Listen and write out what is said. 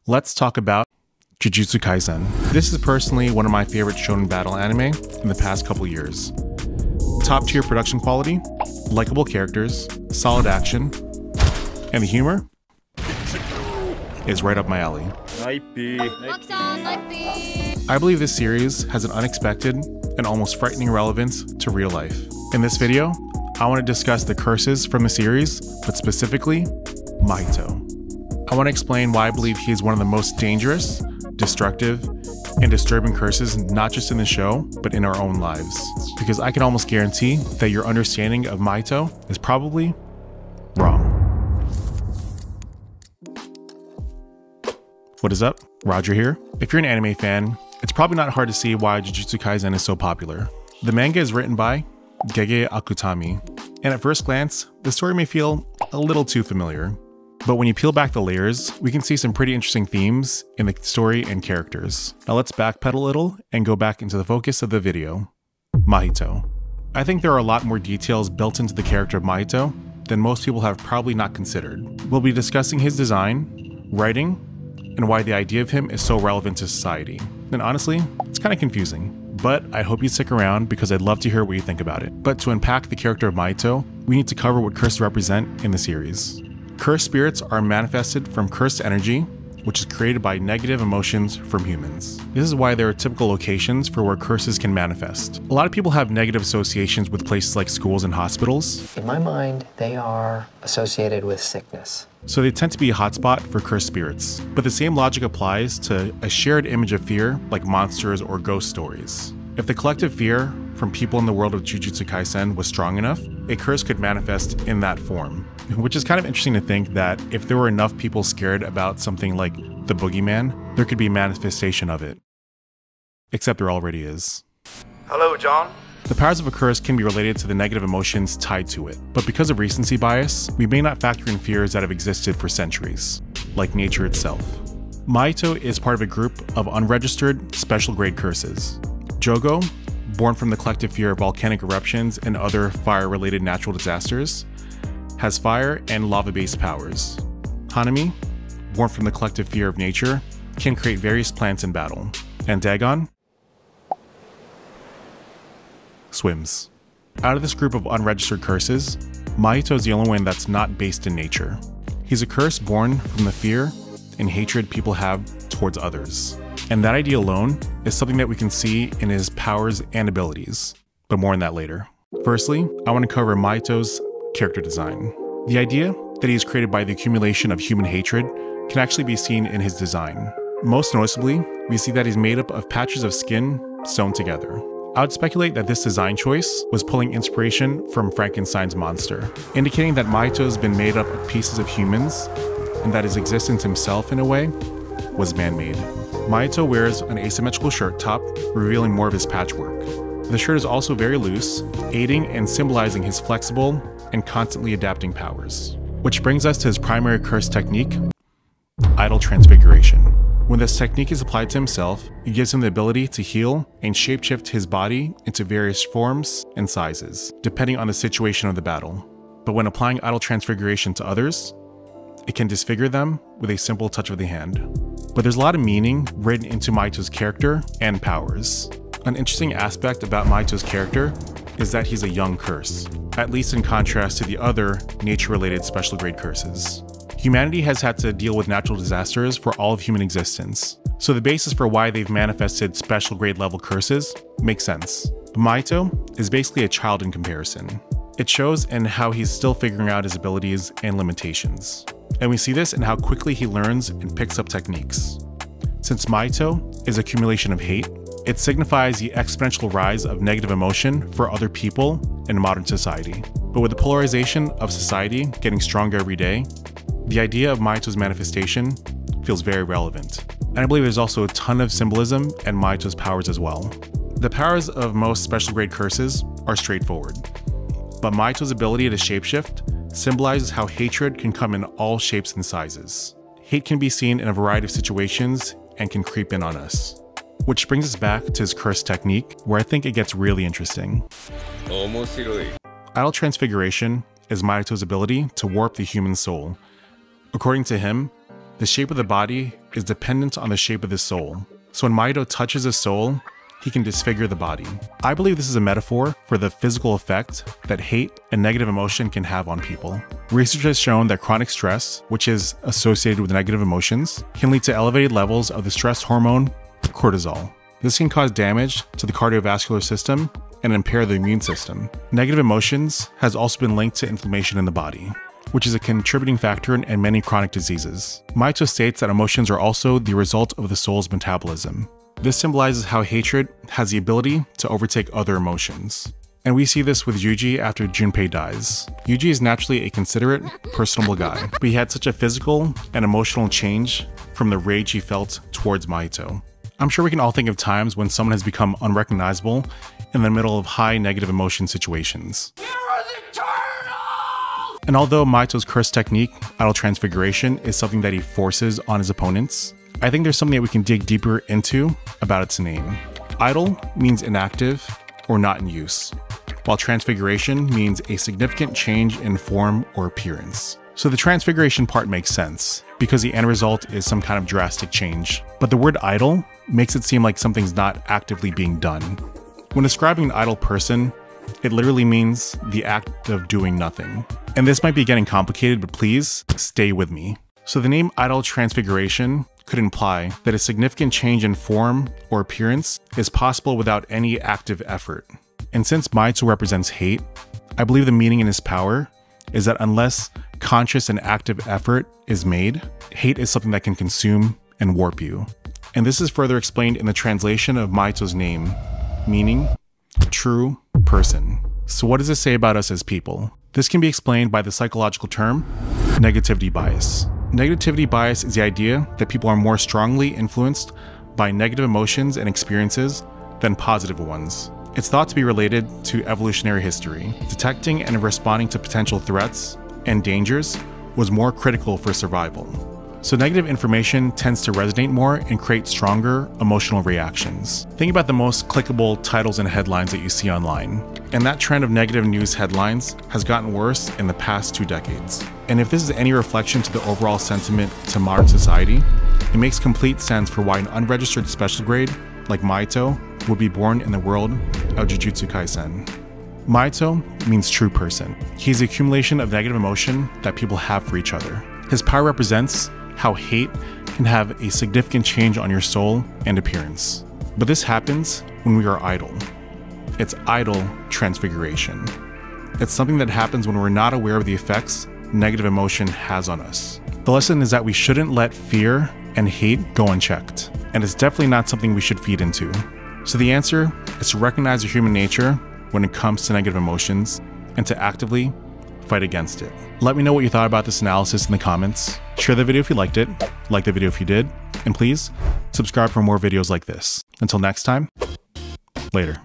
Let's talk about Jujutsu Kaisen. This is personally one of my favorite shonen battle anime in the past couple years. Top tier production quality, likable characters, solid action, and the humor is right up my alley. I believe this series has an unexpected and almost frightening relevance to real life. In this video, I want to discuss the curses from the series, but specifically, Mahito. I want to explain why I believe he is one of the most dangerous, destructive, and disturbing curses not just in the show, but in our own lives. Because I can almost guarantee that your understanding of Mahito is probably wrong. What is up? Roger here. If you're an anime fan, it's probably not hard to see why Jujutsu Kaisen is so popular. The manga is written by Gege Akutami, and at first glance, the story may feel a little too familiar. But when you peel back the layers, we can see some pretty interesting themes in the story and characters. Now let's backpedal a little and go back into the focus of the video. Mahito. I think there are a lot more details built into the character of Mahito than most people have probably not considered. We'll be discussing his design, writing, and why the idea of him is so relevant to society. And honestly, it's kind of confusing. But I hope you stick around because I'd love to hear what you think about it. But to unpack the character of Mahito, we need to cover what curses represent in the series. Cursed spirits are manifested from cursed energy, which is created by negative emotions from humans. This is why there are typical locations for where curses can manifest. A lot of people have negative associations with places like schools and hospitals. In my mind, they are associated with sickness. So they tend to be a hotspot for cursed spirits. But the same logic applies to a shared image of fear like monsters or ghost stories. If the collective fear from people in the world of Jujutsu Kaisen was strong enough, a curse could manifest in that form. Which is kind of interesting to think that if there were enough people scared about something like the boogeyman, there could be a manifestation of it. Except there already is. Hello, John. The powers of a curse can be related to the negative emotions tied to it, but because of recency bias, we may not factor in fears that have existed for centuries, like nature itself. Mahito is part of a group of unregistered, special grade curses. Jogo, born from the collective fear of volcanic eruptions and other fire-related natural disasters, has fire and lava-based powers. Hanami, born from the collective fear of nature, can create various plants in battle. And Dagon swims. Out of this group of unregistered curses, Mahito is the only one that's not based in nature. He's a curse born from the fear and hatred people have towards others. And that idea alone is something that we can see in his powers and abilities, but more on that later. Firstly, I want to cover Mahito's character design. The idea that he is created by the accumulation of human hatred can actually be seen in his design. Most noticeably, we see that he's made up of patches of skin sewn together. I would speculate that this design choice was pulling inspiration from Frankenstein's monster, indicating that Mahito has been made up of pieces of humans and that his existence himself, in a way, was man-made. Mahito wears an asymmetrical shirt top, revealing more of his patchwork. The shirt is also very loose, aiding and symbolizing his flexible and constantly adapting powers. Which brings us to his primary curse technique, idle transfiguration. When this technique is applied to himself, it gives him the ability to heal and shapeshift his body into various forms and sizes, depending on the situation of the battle. But when applying idle transfiguration to others, it can disfigure them with a simple touch of the hand. But there's a lot of meaning written into Mahito's character and powers. An interesting aspect about Mahito's character is that he's a young curse, at least in contrast to the other nature-related special grade curses. Humanity has had to deal with natural disasters for all of human existence, so the basis for why they've manifested special grade level curses makes sense. But Mahito is basically a child in comparison. It shows in how he's still figuring out his abilities and limitations. And we see this in how quickly he learns and picks up techniques. Since Mahito is accumulation of hate, it signifies the exponential rise of negative emotion for other people in modern society. But with the polarization of society getting stronger every day, the idea of Mahito's manifestation feels very relevant. And I believe there's also a ton of symbolism in Mahito's powers as well. The powers of most special grade curses are straightforward, but Mahito's ability to shapeshift symbolizes how hatred can come in all shapes and sizes. Hate can be seen in a variety of situations and can creep in on us. Which brings us back to his curse technique, where I think it gets really interesting. Idle transfiguration is Mahito's ability to warp the human soul. According to him, the shape of the body is dependent on the shape of the soul. So when Mahito touches a soul, he can disfigure the body. I believe this is a metaphor for the physical effect that hate and negative emotion can have on people. Research has shown that chronic stress, which is associated with negative emotions, can lead to elevated levels of the stress hormone cortisol. This can cause damage to the cardiovascular system and impair the immune system. Negative emotions has also been linked to inflammation in the body, which is a contributing factor in many chronic diseases. Mahito states that emotions are also the result of the soul's metabolism. This symbolizes how hatred has the ability to overtake other emotions. And we see this with Yuji after Junpei dies. Yuji is naturally a considerate, personable guy, but he had such a physical and emotional change from the rage he felt towards Mahito. I'm sure we can all think of times when someone has become unrecognizable in the middle of high negative emotion situations. And although Mahito's curse technique, idol transfiguration, is something that he forces on his opponents, I think there's something that we can dig deeper into about its name. Idle means inactive or not in use, while transfiguration means a significant change in form or appearance. So the transfiguration part makes sense, because the end result is some kind of drastic change. But the word idle makes it seem like something's not actively being done. When describing an idle person, it literally means the act of doing nothing. And this might be getting complicated, but please stay with me. So the name idol transfiguration could imply that a significant change in form or appearance is possible without any active effort. And since Mahito represents hate, I believe the meaning in his power is that unless conscious and active effort is made, hate is something that can consume and warp you. And this is further explained in the translation of Mahito's name, meaning true person. So what does this say about us as people? This can be explained by the psychological term negativity bias. Negativity bias is the idea that people are more strongly influenced by negative emotions and experiences than positive ones. It's thought to be related to evolutionary history. Detecting and responding to potential threats and dangers was more critical for survival. So negative information tends to resonate more and create stronger emotional reactions. Think about the most clickable titles and headlines that you see online. And that trend of negative news headlines has gotten worse in the past 2 decades. And if this is any reflection to the overall sentiment to modern society, it makes complete sense for why an unregistered special grade like Mahito would be born in the world of Jujutsu Kaisen. Mahito means true person. He's the accumulation of negative emotion that people have for each other. His power represents how hate can have a significant change on your soul and appearance. But this happens when we are idle. It's idle transfiguration. It's something that happens when we're not aware of the effects negative emotion has on us. The lesson is that we shouldn't let fear and hate go unchecked, and it's definitely not something we should feed into. So the answer is to recognize your human nature when it comes to negative emotions and to actively fight against it. Let me know what you thought about this analysis in the comments. Share the video if you liked it, like the video if you did, and please subscribe for more videos like this. Until next time, later.